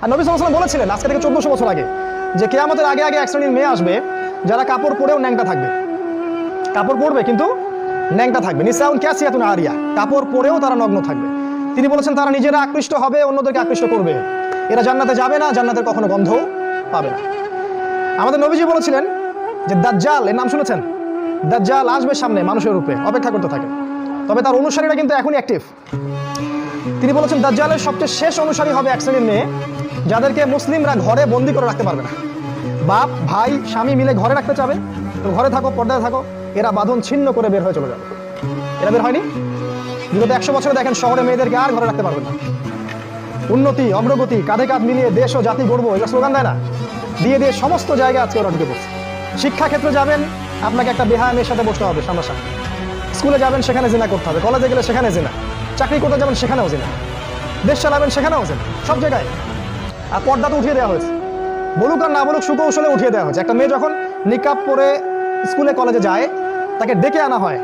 আর নবী সাল্লাল্লাহু আলাইহি ওয়াসাল্লাম বলেছিলেন আজকে থেকে 1400 বছর আগে যে কিয়ামতের আগে আগে এক শ্রেণীর মেয়ে আসবে যারা কাপড় পরেও ন্যাংটা থাকবে। কাপড় পরবে কিন্তু ন্যাংটা থাকবে। নিসাউন কাসিয়াতুন আরিয়া, কাপড় পরেও তারা নগ্ন থাকবে। তিনি বলেছেন তারা নিজেরা আকৃষ্ট হবে, অন্যদেরকে আকৃষ্ট করবে। এরা জান্নাতে যাবে না, জান্নাতের কখনো গন্ধও পাবে না। আমাদের নবীজি বলেছিলেন যে দাজ্জাল, এর নাম শুনেছেন? দাজ্জাল আসবে সামনে মানুষের রূপে, অপেক্ষা করতে থাকে। তবে তার অনুসারীরা কিন্তু এখনই অ্যাক্টিভ। তিনি বলেছেন দাজ্জালের সবচেয়ে শেষ অনুসারী হবে এক শ্রেণীর মেয়ে যাদেরকে মুসলিমরা ঘরে বন্দি করে রাখতে পারবে না। বাপ ভাই স্বামী মিলে ঘরে রাখতে চাবে, তো ঘরে থাকো, পর্দায় থাকো, এরা বাঁধন ছিন্ন করে বের হয়ে চলে যাবে। এরা বের হয়নি? বিগত 100 বছরে দেখেন শহরে মেয়েদেরকে আর ঘরে রাখতে পারবেন না। উন্নতি, অগ্রগতি, কাঁধে কাঁধ মিলিয়ে দেশ ও জাতি গড়বো, এটা স্লোগান দেয় না? দিয়ে দিয়ে সমস্ত জায়গায় আজকে ওরা ঢুকে পড়ছে। শিক্ষাক্ষেত্রে যাবেন, আপনাকে একটা বেহায়া মেয়ের সাথে বসতে হবে সামনাসামনি। স্কুলে যাবেন, সেখানে জিনা করতে হবে। কলেজে গেলে সেখানে জিনা। চাকরি করতে যাবেন, সেখানেও জিনা। দেশ চালাবেন, সেখানেও জিনা। সব জায়গায়। আর পর্দা তো উঠিয়ে দেওয়া হয়েছে, বলুক আর না বলুক সুকৌশলে উঠিয়ে দেওয়া হয়েছে। একটা মেয়ে যখন নিকাব পরে স্কুলে কলেজে যায়, তাকে ডেকে আনা হয়,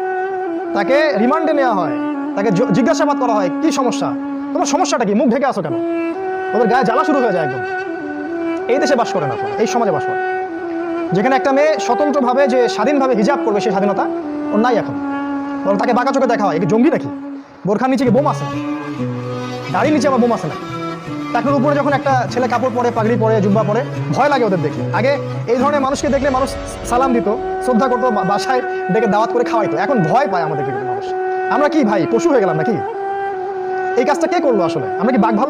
তাকে রিমান্ডে নেওয়া হয়, তাকে জিজ্ঞাসাবাদ করা হয়, কি সমস্যা, তোমার সমস্যাটা কি, মুখ ঢেকে আসো কেন? ওদের গায়ে জ্বালা শুরু হয়ে যায় একদম। এই দেশে বাস করেন আপনারা, এই সমাজে বাস করেন, যেখানে একটা মেয়ে স্বতন্ত্রভাবে যে স্বাধীনভাবে হিজাব করবে সেই স্বাধীনতা ওর নাই এখন। বরং তাকে বাঁকা চোখে দেখা হয়, একে জঙ্গি নাকি, বোরখার নিচে কি বোম আছে, গাড়ির নিচে আবার বোম আছে না। টাকনুর উপরে যখন একটা ছেলে কাপড় পরে, পাগড়ি পরে, জুব্বা পরে, ভয় লাগে ওদের দেখলে। আগে এই ধরনের মানুষকে দেখলে মানুষ সালাম দিত, শ্রদ্ধা করতো, বাসায় ডেকে দাওয়াত করে খাওয়াইতো। এখন ভয় পায় আমাদেরকে মানুষ। আমরা কি ভাই পশু হয়ে গেলাম নাকি? এই কাজটা কে করলো আসলে? আমরা কি বাঘ ভাল্লুক?